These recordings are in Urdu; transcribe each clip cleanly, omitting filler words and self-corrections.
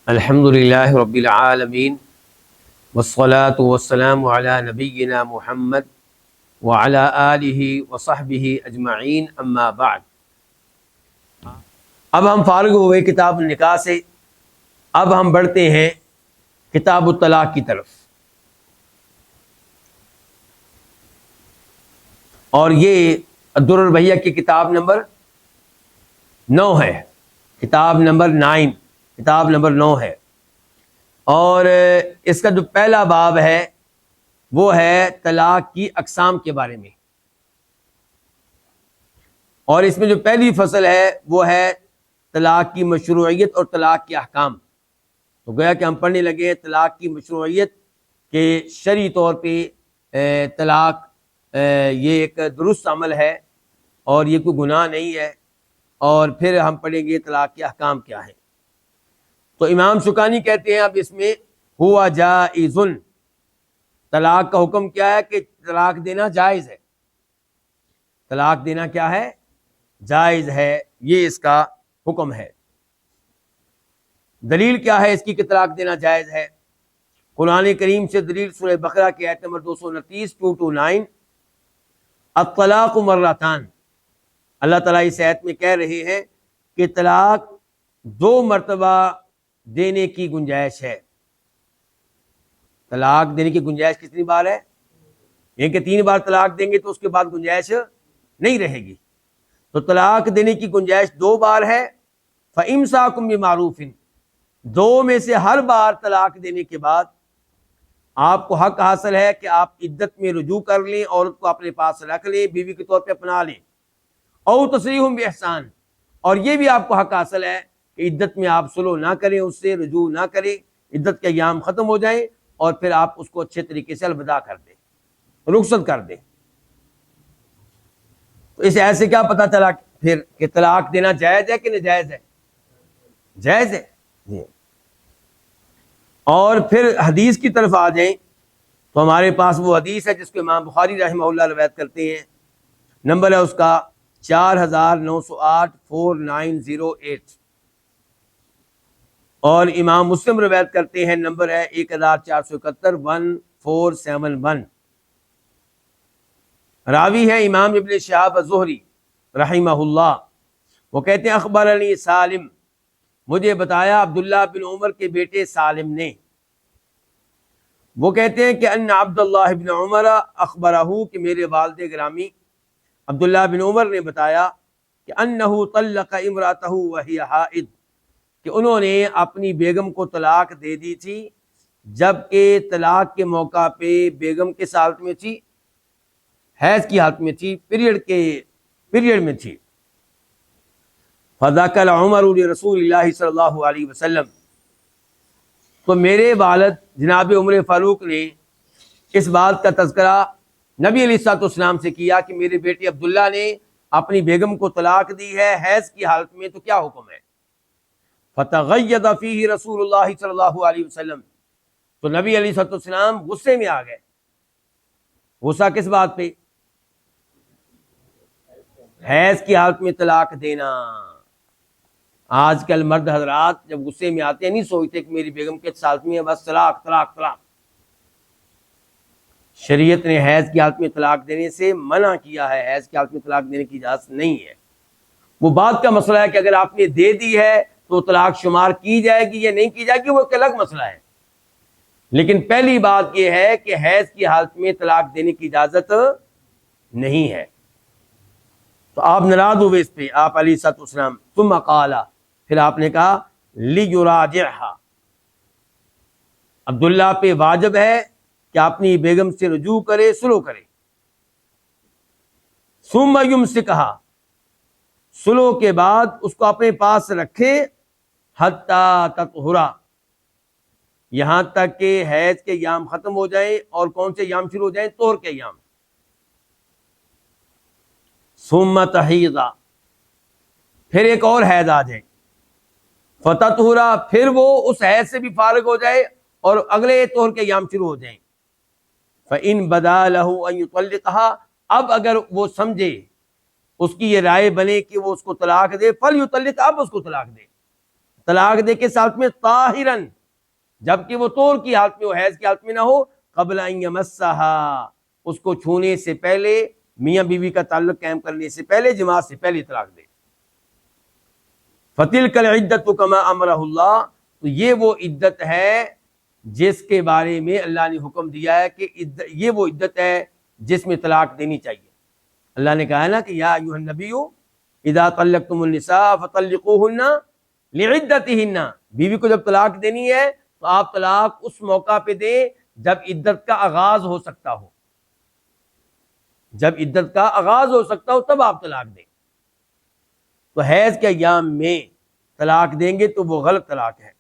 الحمد للہ رب العالمین والصلاة والسلام علی نبینا محمد وعلی آلہ وصحبہ اجمعین اما بعد۔ اب ہم فارغ ہوئے کتاب النکاح سے، اب ہم بڑھتے ہیں کتاب الطلاق کی طرف، اور یہ الدر البہیہ کی کتاب نمبر 9 ہے، کتاب نمبر 9 ہے، اور اس کا جو پہلا باب ہے وہ ہے طلاق کی اقسام کے بارے میں، اور اس میں جو پہلی فصل ہے وہ ہے طلاق کی مشروعیت اور طلاق کے احکام۔ تو گویا کہ ہم پڑھنے لگے ہیں طلاق کی مشروعیت کہ شرعی طور پہ طلاق یہ ایک درست عمل ہے اور یہ کوئی گناہ نہیں ہے، اور پھر ہم پڑھیں گے طلاق کے احکام کیا ہیں۔ تو امام شوکانی کہتے ہیں اب اس میں ہوا جائز، طلاق کا حکم کیا ہے کہ طلاق دینا جائز ہے، طلاق دینا کیا ہے؟ جائز ہے، یہ اس کا حکم ہے۔ دلیل کیا ہے اس کی کہ طلاق دینا جائز ہے؟ قرآن کریم سے دلیل سورہ بقرہ کی آیت نمبر 229 الطلاق مرتان۔ اللہ تعالیٰ اس آیت میں کہہ رہے ہیں کہ طلاق 2 مرتبہ دینے کی گنجائش ہے۔ طلاق دینے کی گنجائش کتنی بار ہے؟ یعنی کہ 3 بار طلاق دیں گے تو اس کے بعد گنجائش نہیں رہے گی، تو طلاق دینے کی گنجائش 2 بار ہے۔ فَإِمْسَاكُمْ بِمَعْرُوفٍ، 2 میں سے ہر بار طلاق دینے کے بعد آپ کو حق حاصل ہے کہ آپ عدت میں رجوع کر لیں، عورت کو اپنے پاس رکھ لیں، بیوی کے طور پہ اپنا لیں۔ اور تسریح بِإِحْسَان، اور یہ بھی آپ کو حق حاصل ہے کہ عدت میں آپ صلح نہ کریں، اس سے رجوع نہ کریں، عدت کے ایام ختم ہو جائیں اور پھر آپ اس کو اچھے طریقے سے الوداع کر دیں، رخصت کر دیں۔ تو اس آیت سے کیا پتہ چلا پھر کہ طلاق دینا جائز ہے کہ ناجائز ہے؟ جائز ہے جی۔ اور پھر حدیث کی طرف آ جائیں تو ہمارے پاس وہ حدیث ہے جس کو امام بخاری رحمہ اللہ روایت کرتے ہیں، نمبر ہے اس کا 4908 4908، اور امام مسلم روایت کرتے ہیں، نمبر ہے 1471 1471۔ راوی ہے امام ابن شہاب الزہری رحمہ اللہ، وہ کہتے ہیں اخبرنی سالم، مجھے بتایا عبداللہ بن عمر کے بیٹے سالم نے، وہ کہتے ہیں کہ ان عبداللہ بن عمر اخبرہ، کہ میرے والد گرامی عبداللہ بن عمر نے بتایا کہ انہ طلق امرأتہ وہی حائض، کہ انہوں نے اپنی بیگم کو طلاق دے دی تھی جبکہ طلاق کے موقع پہ بیگم کس حالت میں تھی؟ حیض کی حالت میں تھی، پیریڈ میں تھی۔ فذکر عمر لرسول اللہ صلی اللہ علیہ وسلم، تو میرے والد جناب عمر فاروق نے اس بات کا تذکرہ نبی علیہ الصلوۃ والسلام سے کیا کہ میرے بیٹے عبداللہ نے اپنی بیگم کو طلاق دی ہے حیض کی حالت میں، تو کیا حکم ہے؟ فتغید فیہ رسول اللہ صلی اللہ علیہ وسلم، تو نبی علیہ الصلوۃ والسلام غصے میں آ گئے۔ غصہ کس بات پہ؟ حیض کی حالت میں طلاق دینا۔ آج کل مرد حضرات جب غصے میں آتے ہیں نہیں سوچتے کہ میری بیگم کے حالت میں ہے بس طلاق طلاق طلاق۔ شریعت نے حیض کی حالت میں طلاق دینے سے منع کیا ہے، حیض کی حالت میں طلاق دینے کی اجازت نہیں ہے۔ وہ بات کا مسئلہ ہے کہ اگر آپ نے دے دی ہے تو طلاق شمار کی جائے گی یا نہیں کی جائے گی، وہ ایک الگ مسئلہ ہے، لیکن پہلی بات یہ ہے کہ حیض کی حالت میں طلاق دینے کی اجازت نہیں ہے۔ تو آپ ناراض ہوئے اس پہ، آپ علیہ الصلوۃ والسلام، ثم قال، پھر آپ نے کہا لیراجعھا، عبداللہ پہ واجب ہے کہ اپنی بیگم سے رجوع کرے، صلح کرے۔ ثم یمسکھا، صلح کے بعد اس کو اپنے پاس رکھے، حتی تطہرا، یہاں تک کہ حیض کے ایام ختم ہو جائیں، اور کون سے ایام شروع ہو جائیں؟ طہر کے ایام۔ ثم تحیضا، پھر ایک اور حیض آ جائے، فتطہرا، پھر وہ اس حیض سے بھی فارغ ہو جائے اور اگلے طہر کے ایام شروع ہو جائیں۔ فإن بدا له ان يطلقها، اب اگر وہ سمجھے، اس کی یہ رائے بنے کہ وہ اس کو طلاق دے، فلیطلق، اب اس کو طلاق دے۔ طلاق دے کے ساتھ میں طاہرن، جبکہ وہ طور کی حالت میں ہو، حیض کی حالت میں نہ ہو، قبل ان یمسھا، اس کو چھونے سے پہلے، میاں بیوی کا تعلق قائم کرنے سے پہلے، جماع سے پہلے طلاق دے۔ فتلک العدۃ کما امرہ اللہ، تو یہ وہ عدت ہے جس کے بارے میں اللہ نے حکم دیا ہے کہ یہ وہ عدت ہے جس میں طلاق دینی چاہیے۔ اللہ نے کہا ہے نا کہ یا ایھا النبی اذا طلقتم النساء فطلقوهن لعدتهن، بیوی کو جب طلاق دینی ہے تو آپ طلاق اس موقع پہ دیں جب عدت کا آغاز ہو سکتا ہو، جب عدت کا آغاز ہو سکتا ہو تب آپ طلاق دیں۔ تو حیض کے ایام میں طلاق دیں گے تو وہ غلط طلاق ہے۔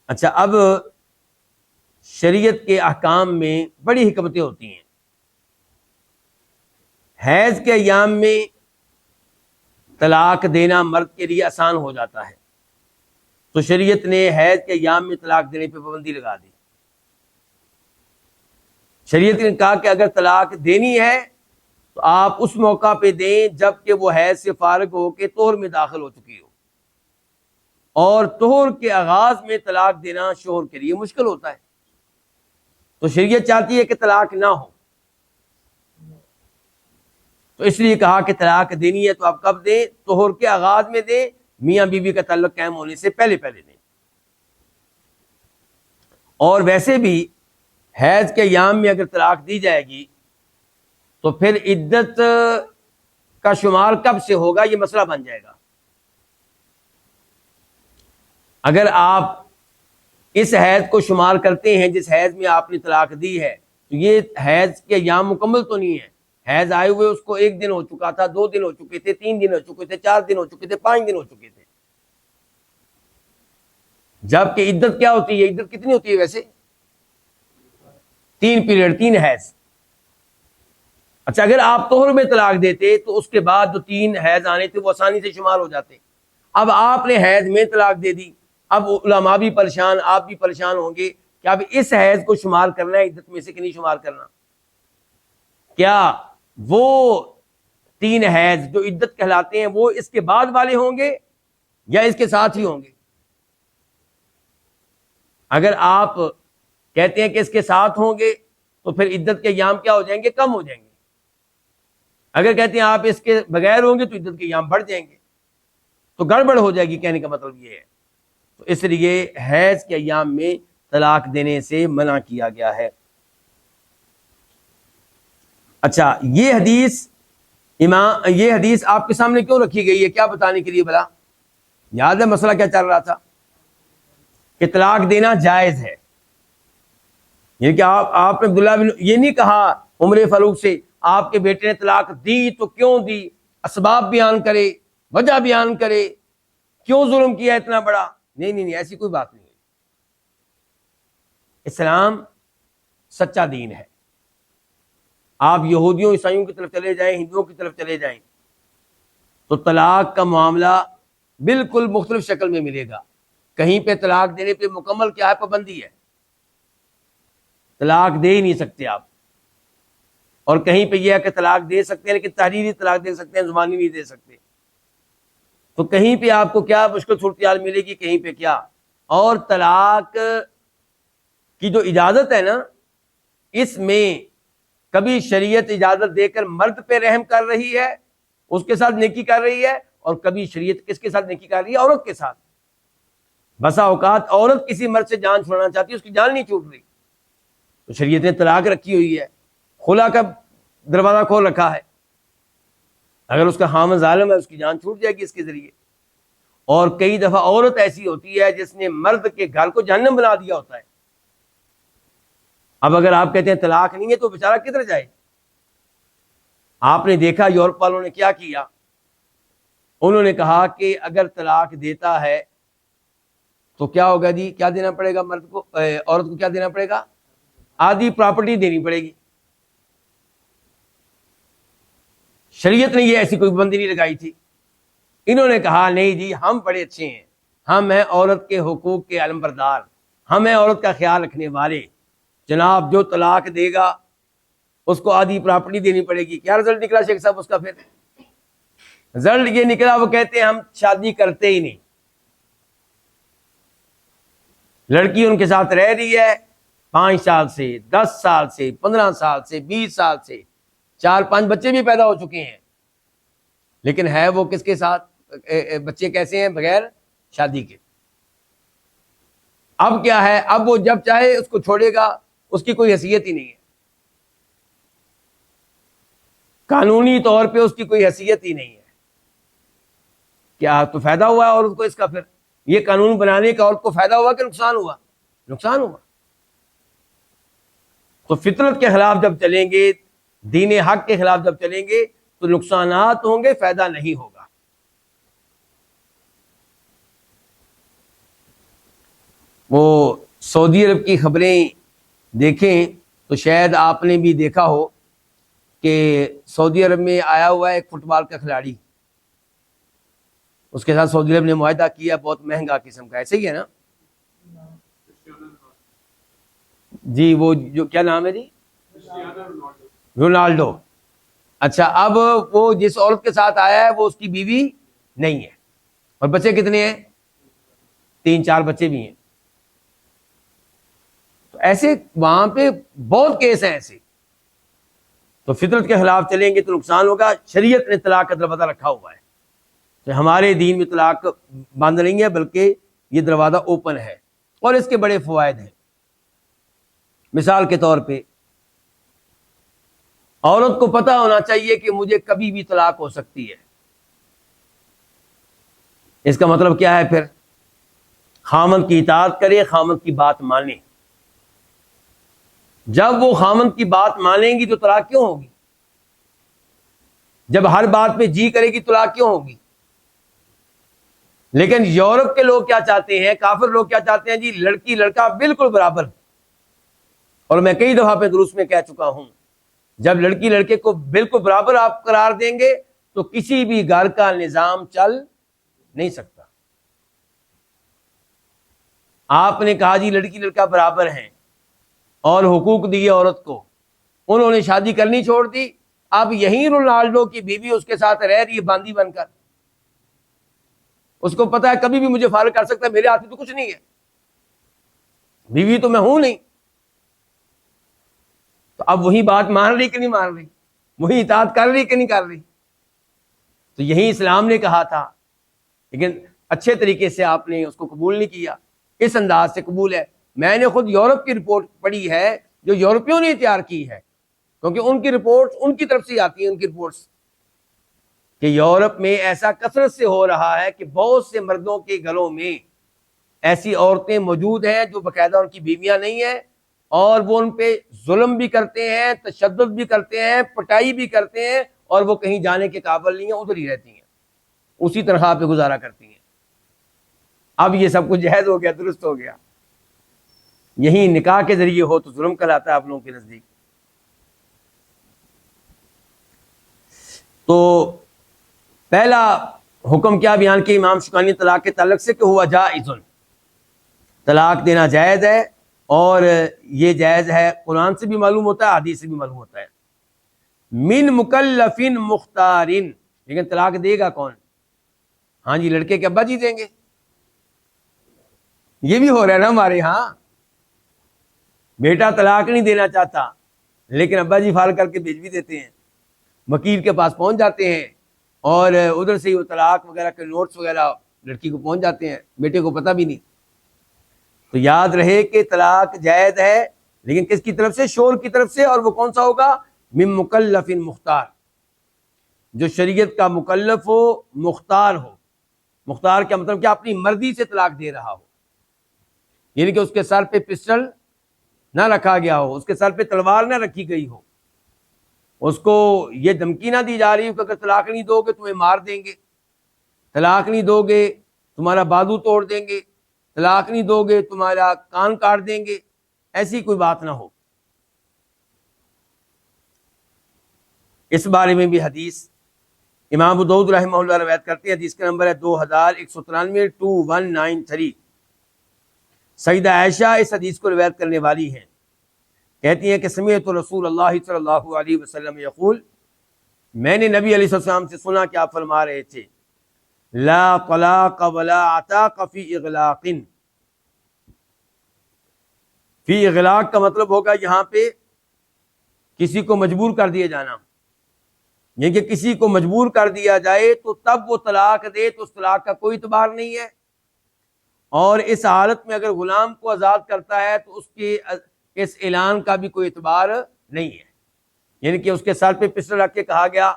اچھا، اب شریعت کے احکام میں بڑی حکمتیں ہوتی ہیں۔ حیض کے ایام میں طلاق دینا مرد کے لیے آسان ہو جاتا ہے، تو شریعت نے حیض کے ایام میں طلاق دینے پہ پابندی لگا دی۔ شریعت نے کہا کہ اگر طلاق دینی ہے تو آپ اس موقع پہ دیں جب کہ وہ حیض سے فارغ ہو کے طہر میں داخل ہو چکی ہو، اور طہر کے آغاز میں طلاق دینا شوہر کے لیے مشکل ہوتا ہے، تو شریعت چاہتی ہے کہ طلاق نہ ہو، تو اس لیے کہا کہ طلاق دینی ہے تو آپ کب دیں؟ طہر کے آغاز میں دیں، میاں بیوی کا تعلق قائم ہونے سے پہلے پہلے دیں۔ اور ویسے بھی حیض کے ایام میں اگر طلاق دی جائے گی تو پھر عدت کا شمار کب سے ہوگا، یہ مسئلہ بن جائے گا۔ اگر آپ اس حیض کو شمار کرتے ہیں جس حیض میں آپ نے طلاق دی ہے، تو یہ حیض کے ایام مکمل تو نہیں ہے۔ حیض آئے ہوئے اس کو 1 دن ہو چکا تھا، 2 دن ہو چکے تھے، 3 دن ہو چکے تھے، 4 دن ہو چکے تھے، 5 دن ہو چکے تھے۔ جبکہ عدت کیا ہوتی ہے؟ عدت کتنی ہوتی ہے ویسے؟ 3 پیریڈ، 3 حیض۔ اچھا، اگر آپ طہر میں طلاق دیتے تو اس کے بعد جو 3 حیض آنے تھے وہ آسانی سے شمار ہو جاتے۔ اب آپ نے حیض میں طلاق دے دی، اب علماء بھی پریشان، آپ بھی پریشان ہوں گے کہ اب اس حیض کو شمار کرنا ہے عدت میں سے کہ نہیں شمار کرنا۔ کیا وہ 3 حیض جو عدت کہلاتے ہیں وہ اس کے بعد والے ہوں گے یا اس کے ساتھ ہی ہوں گے؟ اگر آپ کہتے ہیں کہ اس کے ساتھ ہوں گے تو پھر عدت کے ایام کیا ہو جائیں گے؟ کم ہو جائیں گے۔ اگر کہتے ہیں آپ اس کے بغیر ہوں گے تو عدت کے ایام بڑھ جائیں گے، تو گڑبڑ ہو جائے گی۔ کہنے کا مطلب یہ ہے، تو اس لیے حیض کے ایام میں طلاق دینے سے منع کیا گیا ہے۔ اچھا، یہ حدیث آپ کے سامنے کیوں رکھی گئی ہے؟ کیا بتانے کے لیے بلا؟ یاد ہے مسئلہ کیا چل رہا تھا؟ کہ طلاق دینا جائز ہے۔ یہ کہ آپ نے عبداللہ بن، یہ نہیں کہا عمر فاروق سے آپ کے بیٹے نے طلاق دی تو کیوں دی، اسباب بیان کرے، وجہ بیان کرے، کیوں ظلم کیا اتنا بڑا۔ نہیں، ایسی کوئی بات نہیں ہے۔ اسلام سچا دین ہے۔ آپ یہودیوں عیسائیوں کی طرف چلے جائیں، ہندوؤں کی طرف چلے جائیں، تو طلاق کا معاملہ بالکل مختلف شکل میں ملے گا۔ کہیں پہ طلاق دینے پہ مکمل کیا ہے؟ پابندی ہے، طلاق دے ہی نہیں سکتے آپ، اور کہیں پہ یہ ہے کہ طلاق دے سکتے ہیں لیکن تحریری طلاق دے سکتے ہیں، زبانی نہیں دے سکتے۔ تو کہیں پہ آپ کو کیا مشکل صورتحال ملے گی، کہیں پہ کیا۔ اور طلاق کی جو اجازت ہے نا، اس میں کبھی شریعت اجازت دے کر مرد پہ رحم کر رہی ہے، اس کے ساتھ نیکی کر رہی ہے، اور کبھی شریعت کس کے ساتھ نیکی کر رہی ہے؟ عورت کے ساتھ۔ بسا اوقات عورت کسی مرد سے جان چھوڑنا چاہتی ہے، اس کی جان نہیں چھوٹ رہی، تو شریعت نے طلاق رکھی ہوئی ہے، خلا کا دروازہ کھول رکھا ہے۔ اگر اس کا خامن ظالم ہے، اس کی جان چھوٹ جائے گی اس کے ذریعے۔ اور کئی دفعہ عورت ایسی ہوتی ہے جس نے مرد کے گھر کو جہنم بنا دیا ہوتا ہے۔ اب اگر آپ کہتے ہیں طلاق نہیں ہے تو بیچارہ کدھر جائے؟ آپ نے دیکھا یورپ والوں نے کیا کیا، انہوں نے کہا کہ اگر طلاق دیتا ہے تو کیا ہوگا جی؟ کیا دینا پڑے گا مرد کو؟ عورت کو کیا دینا پڑے گا؟ آدھی پراپرٹی دینی پڑے گی۔ شریعت نے یہ ایسی کوئی پابندی نہیں لگائی تھی۔ انہوں نے کہا نہیں جی، ہم بڑے اچھے ہیں، ہم ہیں عورت کے حقوق کے علمبردار، ہم ہیں عورت کا خیال رکھنے والے، جناب جو طلاق دے گا اس کو آدھی پراپرٹی دینی پڑے گی۔ کیا رزلٹ نکلا شیخ صاحب اس کا؟ پھر رزلٹ یہ نکلا، وہ کہتے ہیں ہم شادی کرتے ہی نہیں. لڑکی ان کے ساتھ رہ رہی ہے 5 سال سے، 10 سال سے، 15 سال سے، 20 سال سے، 4-5 بچے بھی پیدا ہو چکے ہیں، لیکن ہے وہ کس کے ساتھ؟ بچے کیسے ہیں؟ بغیر شادی کے. اب کیا ہے؟ اب وہ جب چاہے اس کو چھوڑے گا، اس کی کوئی حیثیت ہی نہیں ہے، قانونی طور پہ اس کی کوئی حیثیت ہی نہیں ہے. کیا تو فائدہ ہوا عورت کو اس کا؟ پھر یہ قانون بنانے کا عورت کو فائدہ ہوا کہ نقصان ہوا؟ نقصان ہوا. تو فطرت کے خلاف جب چلیں گے، دین حق کے خلاف جب چلیں گے تو نقصانات ہوں گے، فائدہ نہیں ہوگا. وہ سعودی عرب کی خبریں دیکھیں تو شاید آپ نے بھی دیکھا ہو کہ سعودی عرب میں آیا ہوا ہے ایک فٹ بال کا کھلاڑی، اس کے ساتھ سعودی عرب نے معاہدہ کیا، بہت مہنگا قسم کا، ایسے ہی ہے نا جی؟ وہ جو کیا نام ہے جی؟ رونالڈو. اچھا، اب وہ جس عورت کے ساتھ آیا ہے وہ اس کی بیوی نہیں ہے، اور بچے کتنے ہیں؟ 3-4 بچے بھی ہیں. تو ایسے وہاں پہ بہت کیس ہیں ایسے. تو فطرت کے خلاف چلیں گے تو نقصان ہوگا. شریعت نے طلاق کا دروازہ رکھا ہوا ہے، تو ہمارے دین میں طلاق بند نہیں ہے، بلکہ یہ دروازہ اوپن ہے، اور اس کے بڑے فوائد ہیں. مثال کے طور پہ عورت کو پتہ ہونا چاہیے کہ مجھے کبھی بھی طلاق ہو سکتی ہے. اس کا مطلب کیا ہے؟ پھر خامند کی اطاعت کرے، خامند کی بات مانے. جب وہ خامند کی بات مانیں گی تو طلاق کیوں ہوگی؟ جب ہر بات پہ جی کرے گی طلاق کیوں ہوگی؟ لیکن یورپ کے لوگ کیا چاہتے ہیں، کافر لوگ کیا چاہتے ہیں جی؟ لڑکی لڑکا بالکل برابر. اور میں کئی دفعہ پہ دروس میں کہہ چکا ہوں، جب لڑکی لڑکے کو بالکل برابر آپ قرار دیں گے تو کسی بھی گھر کا نظام چل نہیں سکتا. آپ نے کہا جی لڑکی لڑکا برابر ہیں اور حقوق دیے عورت کو، انہوں نے شادی کرنی چھوڑ دی. اب یہی رونالڈو کی بیوی اس کے ساتھ رہ رہی ہے باندھی بن کر. اس کو پتا ہے کبھی بھی مجھے فارغ کر سکتا ہے، میرے ہاتھ میں تو کچھ نہیں ہے، بیوی تو میں ہوں نہیں. تو اب وہی بات مان رہی کہ نہیں مان رہی؟ وہی اطاعت کر رہی کہ نہیں کر رہی؟ تو یہی اسلام نے کہا تھا، لیکن اچھے طریقے سے آپ نے اس کو قبول نہیں کیا. اس انداز سے قبول ہے. میں نے خود یورپ کی رپورٹ پڑھی ہے جو یورپیوں نے تیار کی ہے، کیونکہ ان کی رپورٹس ان کی طرف سے آتی ہیں، ان کی رپورٹس، کہ یورپ میں ایسا کثرت سے ہو رہا ہے کہ بہت سے مردوں کے گھروں میں ایسی عورتیں موجود ہیں جو باقاعدہ ان کی بیویاں نہیں ہیں، اور وہ ان پہ ظلم بھی کرتے ہیں، تشدد بھی کرتے ہیں، پٹائی بھی کرتے ہیں، اور وہ کہیں جانے کے قابل نہیں ہیں، ادھر ہی رہتی ہیں، اسی تنخواہ پہ گزارا کرتی ہیں. اب یہ سب کچھ جائز ہو گیا، درست ہو گیا. یہی نکاح کے ذریعے ہو تو ظلم کہلاتا ہے آپ لوگوں کے نزدیک. تو پہلا حکم کیا بیان کیا امام شوکانی طلاق کے تعلق سے؟ کہ ہوا جائز، طلاق دینا جائز ہے، اور یہ جائز ہے قرآن سے بھی معلوم ہوتا ہے، حدیث سے بھی معلوم ہوتا ہے. من مکلف مختار، لیکن طلاق دے گا کون؟ ہاں جی، لڑکے کے ابا جی دیں گے. یہ بھی ہو رہا ہے نا ہمارے ہاں، بیٹا طلاق نہیں دینا چاہتا لیکن ابا جی فال کر کے بھیج بھی دیتے ہیں، وکیل کے پاس پہنچ جاتے ہیں، اور ادھر سے وہ طلاق وغیرہ کے نوٹس وغیرہ لڑکی کو پہنچ جاتے ہیں، بیٹے کو پتہ بھی نہیں. تو یاد رہے کہ طلاق جائز ہے، لیکن کس کی طرف سے؟ شوہر کی طرف سے. اور وہ کون سا ہوگا؟ من مکلف مختار، جو شریعت کا مکلف ہو، مختار ہو. مختار کا مطلب کہ اپنی مرضی سے طلاق دے رہا ہو، یعنی کہ اس کے سر پہ پسٹل نہ رکھا گیا ہو، اس کے سر پہ تلوار نہ رکھی گئی ہو، اس کو یہ دھمکی نہ دی جا رہی ہو کہ اگر طلاق نہیں دو گے تمہیں مار دیں گے، طلاق نہیں دو گے تمہارا بازو توڑ دیں گے، طلاق نہیں دو گے تمہارا کان کاٹ دیں گے. ایسی کوئی بات نہ ہو. اس بارے میں بھی حدیث امام ابو داؤد رحمہ اللہ روایت کرتے ہیں، حدیث کا نمبر ہے 2193 2193. سیدہ عائشہ اس حدیث کو روایت کرنے والی ہیں، کہتی ہیں کہ سمعت رسول اللہ صلی اللہ علیہ وسلم یقول، میں نے نبی علیہ السلام سے سنا کہ آپ فرما رہے تھے لا طلاق ولا عتاق فی اغلاق. فی اغلاق کا مطلب ہوگا یہاں پہ کسی کو مجبور کر دیا جانا، یعنی کہ کسی کو مجبور کر دیا جائے تو تب وہ طلاق دے تو اس طلاق کا کوئی اعتبار نہیں ہے، اور اس حالت میں اگر غلام کو آزاد کرتا ہے تو اس کے اس اعلان کا بھی کوئی اعتبار نہیں ہے. یعنی کہ اس کے سر پہ پسٹل رکھ کے کہا گیا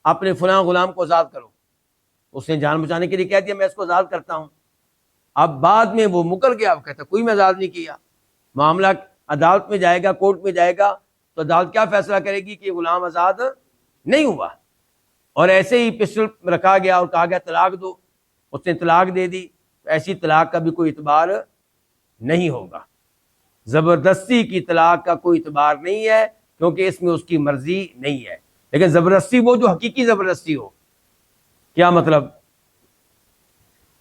اپنے فلاں غلام کو آزاد کرو، اس نے جان بچانے کے لیے کہہ دیا میں اس کو آزاد کرتا ہوں. اب بعد میں وہ مکر گیا، اب کہتا کوئی میں آزاد نہیں کیا. معاملہ عدالت میں جائے گا، کورٹ میں جائے گا تو عدالت کیا فیصلہ کرے گی کہ غلام آزاد نہیں ہوا. اور ایسے ہی پسٹل رکھا گیا اور کہا گیا طلاق دو، اس نے طلاق دے دی، تو ایسی طلاق کا بھی کوئی اعتبار نہیں ہوگا. زبردستی کی طلاق کا کوئی اعتبار نہیں ہے کیونکہ اس میں اس کی مرضی نہیں ہے. لیکن زبردستی وہ جو حقیقی زبردستی ہو، کیا مطلب؟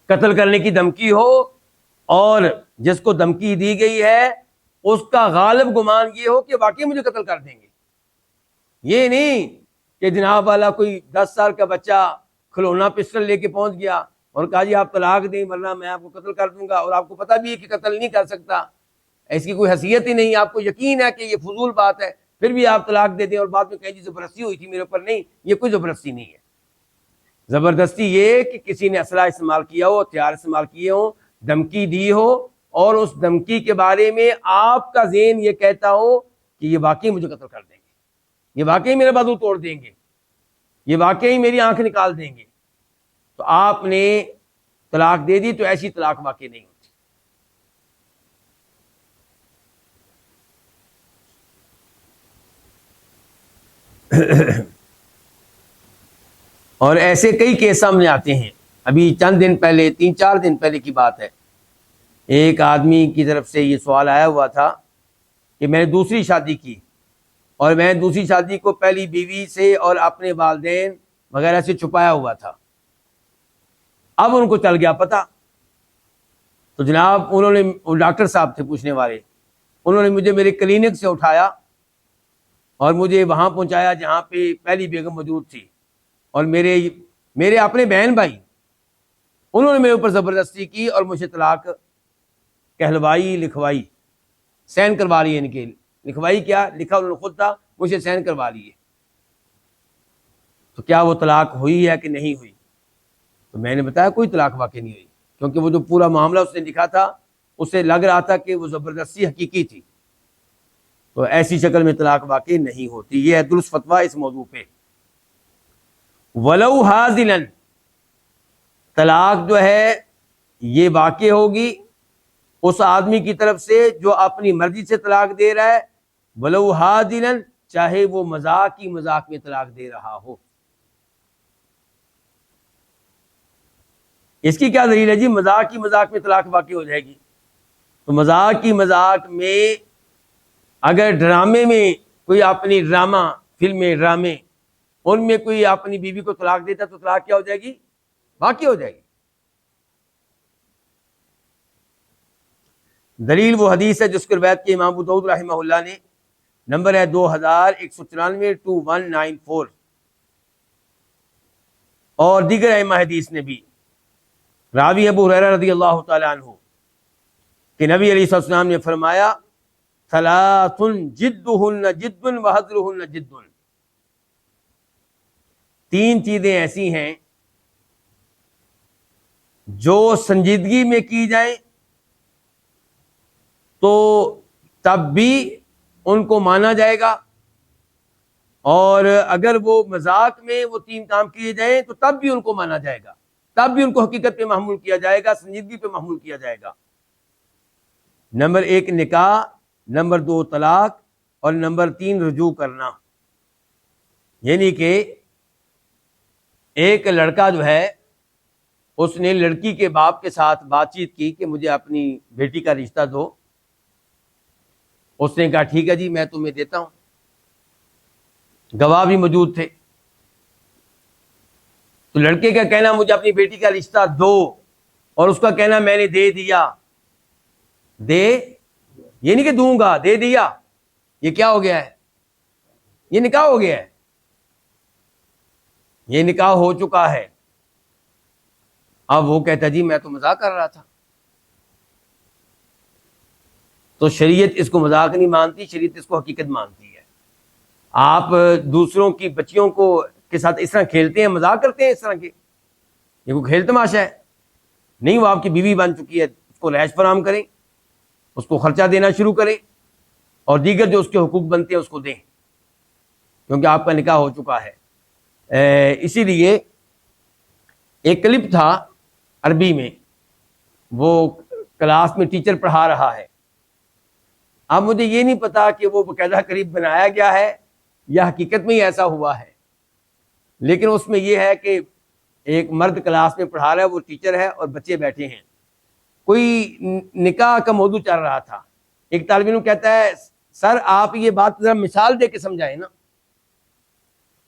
قتل کرنے کی دھمکی ہو اور جس کو دھمکی دی گئی ہے اس کا غالب گمان یہ ہو کہ واقعی مجھے قتل کر دیں گے. یہ نہیں کہ جناب والا کوئی 10 سال کا بچہ کھلونا پسٹل لے کے پہنچ گیا اور کہا جی آپ طلاق دیں ورنہ میں آپ کو قتل کر دوں گا، اور آپ کو پتہ بھی ہے کہ قتل نہیں کر سکتا، ایسی کوئی حیثیت ہی نہیں، آپ کو یقین ہے کہ یہ فضول بات ہے، پھر بھی آپ طلاق دے دیں اور بعد میں کہیں جی زبردستی ہوئی تھی میرے اوپر. نہیں، یہ کوئی زبردستی نہیں ہے. زبردستی یہ کہ کسی نے اسلحہ استعمال کیا ہو، ہتھیار استعمال کیے ہو، دھمکی دی ہو، اور اس دھمکی کے بارے میں آپ کا ذہن یہ کہتا ہو کہ یہ واقعی مجھے قتل کر دیں گے، یہ واقعی میرا بازو توڑ دیں گے، یہ واقعی میری آنکھ نکال دیں گے، تو آپ نے طلاق دے دی تو ایسی طلاق واقع نہیں ہوتی. اور ایسے کئی کیس سامنے آتے ہیں. ابھی چند دن پہلے، 3-4 دن پہلے کی بات ہے، ایک آدمی کی طرف سے یہ سوال آیا ہوا تھا کہ میں نے دوسری شادی کی اور میں دوسری شادی کو پہلی بیوی سے اور اپنے والدین وغیرہ سے چھپایا ہوا تھا. اب ان کو چل گیا پتہ، تو جناب انہوں نے، وہ ڈاکٹر صاحب تھے پوچھنے والے، انہوں نے مجھے میرے کلینک سے اٹھایا اور مجھے وہاں پہنچایا جہاں پہ پہلی بیگم موجود تھی، اور میرے اپنے بہن بھائی، انہوں نے میرے اوپر زبردستی کی اور مجھے طلاق کہلوائی، لکھوائی، سین کروا لی. ان کے لکھوائی کیا لکھا انہوں نے خود تھا، مجھے سین کروا لیے. تو کیا وہ طلاق ہوئی ہے کہ نہیں ہوئی؟ تو میں نے بتایا کوئی طلاق واقع نہیں ہوئی، کیونکہ وہ جو پورا معاملہ اس نے لکھا تھا اس سے لگ رہا تھا کہ وہ زبردستی حقیقی تھی. تو ایسی شکل میں طلاق واقع نہیں ہوتی. یہ ہے درست فتویٰ اس موضوع پہ. ولو حاضلا، طلاق جو ہے یہ واقع ہوگی اس آدمی کی طرف سے جو اپنی مرضی سے طلاق دے رہا ہے، ولو حاضلا، چاہے وہ مذاق میں طلاق دے رہا ہو. اس کی کیا دلیل ہے جی مذاق میں طلاق واقع ہو جائے گی؟ تو مذاق میں اگر ڈرامے میں کوئی اپنی فلمیں ڈرامے ان میں کوئی اپنی بیوی کو طلاق دیتا تو طلاق کیا ہو جائے گی؟ واقع ہو جائے گی. دلیل وہ حدیث ہے جس کو روایت کی امام ابو داؤد رحمہ اللہ نے، نمبر ہے 2194 اور دیگر ائمہ حدیث نے بھی. راوی ابو ہریرہ رضی اللہ تعالی عنہ کہ نبی علیہ السلام نے فرمایا ثلاث جدہن جد وحذرہن جد. 3 چیزیں ایسی ہیں جو سنجیدگی میں کی جائیں تو تب بھی ان کو مانا جائے گا، اور اگر وہ مذاق میں وہ 3 کام کیے جائیں تو تب بھی ان کو مانا جائے گا، تب بھی ان کو حقیقت پہ محمول کیا جائے گا، سنجیدگی پہ محمول کیا جائے گا. نمبر 1 نکاح، نمبر 2 طلاق، اور نمبر 3 رجوع کرنا. یعنی کہ ایک لڑکا جو ہے اس نے لڑکی کے باپ کے ساتھ بات چیت کی کہ مجھے اپنی بیٹی کا رشتہ دو. اس نے کہا ٹھیک ہے جی میں تمہیں دیتا ہوں، گواہ بھی موجود تھے. تو لڑکے کا کہنا مجھے اپنی بیٹی کا رشتہ دو، اور اس کا کہنا میں نے دے دیا. یہ نہیں کہ دوں گا، دے دیا، یہ کیا ہو گیا ہے؟ یہ نکاح ہو گیا ہے. یہ نکاح ہو چکا ہے. اب وہ کہتا جی میں تو مذاق کر رہا تھا. تو شریعت اس کو مذاق نہیں مانتی، شریعت اس کو حقیقت مانتی ہے. آپ دوسروں کی بچیوں کے ساتھ اس طرح کھیلتے ہیں، مذاق کرتے ہیں اس طرح کے، یہ کوئی کھیل تماشا ہے نہیں. وہ آپ کی بیوی بن چکی ہے، اس کو رہائش فراہم کریں، اس کو خرچہ دینا شروع کریں، اور دیگر جو اس کے حقوق بنتے ہیں اس کو دیں، کیونکہ آپ کا نکاح ہو چکا ہے. اسی لیے ایک کلپ تھا عربی میں، وہ کلاس میں ٹیچر پڑھا رہا ہے. اب مجھے یہ نہیں پتا کہ وہ باقاعدہ کلپ بنایا گیا ہے یا حقیقت میں ہی ایسا ہوا ہے، لیکن اس میں یہ ہے کہ ایک مرد کلاس میں پڑھا رہا ہے، وہ ٹیچر ہے اور بچے بیٹھے ہیں. کوئی نکاح کا موضوع چل رہا تھا. ایک طالب علم کہتا ہے سر آپ یہ بات ذرا مثال دے کے سمجھائیں نا.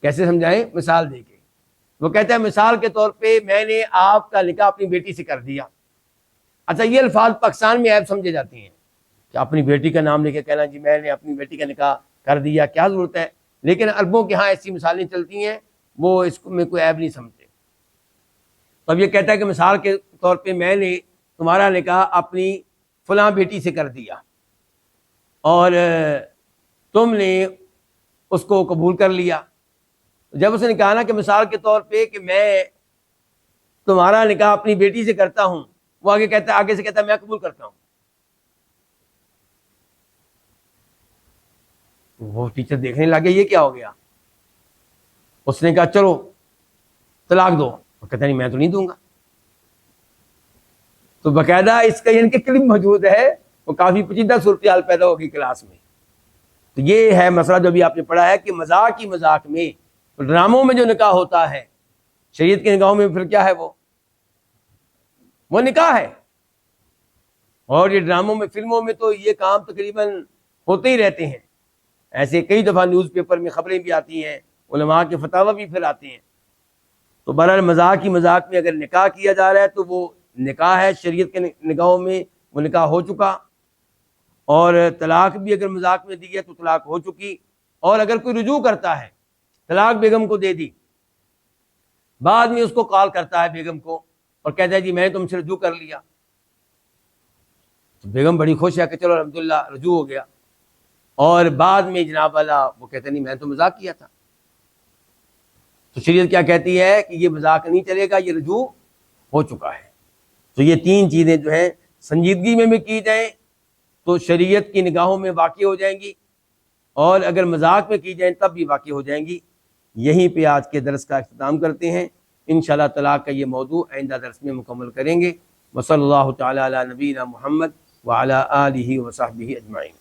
کیسے سمجھائیں؟ مثال دے کے. وہ کہتا ہے مثال کے طور پہ میں نے آپ کا نکاح اپنی بیٹی سے کر دیا. اچھا یہ الفاظ پاکستان میں عیب سمجھے جاتے ہیں کہ اپنی بیٹی کا نام لے کے کہنا جی میں نے اپنی بیٹی کا نکاح کر دیا، کیا ضرورت ہے. لیکن عربوں کے ہاں ایسی مثالیں چلتی ہیں، وہ اس میں کوئی عیب نہیں سمجھتے. تو اب یہ کہتا ہے کہ مثال کے طور پہ میں نے تمہارا نکاح اپنی فلاں بیٹی سے کر دیا اور تم نے اس کو قبول کر لیا. جب اس نے کہا نا کہ مثال کے طور پہ کہ میں تمہارا نکاح اپنی بیٹی سے کرتا ہوں، وہ آگے سے کہتا ہے میں قبول کرتا ہوں. وہ ٹیچر دیکھنے لگے یہ کیا ہو گیا. اس نے کہا چلو طلاق دو. وہ کہتا نہیں میں تو نہیں دوں گا. تو باقاعدہ اس کا یعنی کہ کلپ موجود ہے، وہ کافی پیچیدہ صورتحال پیدا ہوگی کلاس میں. تو یہ ہے مسئلہ جو ابھی آپ نے پڑھا ہے کہ مذاق ہی مذاق میں، ڈراموں میں جو نکاح ہوتا ہے، شریعت کے نگاہوں میں پھر کیا ہے؟ وہ نکاح ہے. اور یہ ڈراموں میں، فلموں میں تو یہ کام تقریباً ہوتے ہی رہتے ہیں. ایسے کئی دفعہ نیوز پیپر میں خبریں بھی آتی ہیں، علماء کے فتاوی بھی پھر آتے ہیں. تو بہرحال مذاق ہی مذاق میں اگر نکاح کیا جا رہا ہے تو وہ نکاح ہے، شریعت کے نگاہوں میں وہ نکاح ہو چکا. اور طلاق بھی اگر مذاق میں دی ہے تو طلاق ہو چکی. اور اگر کوئی رجوع کرتا ہے، طلاق بیگم کو دے دی، بعد میں اس کو کال کرتا ہے بیگم کو اور کہتا ہے جی میں نے تم سے رجوع کر لیا، تو بیگم بڑی خوش ہے کہ چلو الحمدللہ رجوع ہو گیا. اور بعد میں جناب والا وہ کہتے نہیں میں تو مذاق کیا تھا. تو شریعت کیا کہتی ہے کہ یہ مذاق نہیں چلے گا، یہ رجوع ہو چکا ہے. تو یہ تین چیزیں جو ہیں سنجیدگی میں بھی کی جائیں تو شریعت کی نگاہوں میں واقع ہو جائیں گی، اور اگر مذاق میں کی جائیں تب بھی واقع ہو جائیں گی. یہیں پہ آج کے درس کا اختتام کرتے ہیں. انشاءاللہ طلاق کا یہ موضوع آئندہ درس میں مکمل کریں گے. وصلی اللہ تعالی علی نبینا محمد وعلی آلہ وصحبہ اجمعین.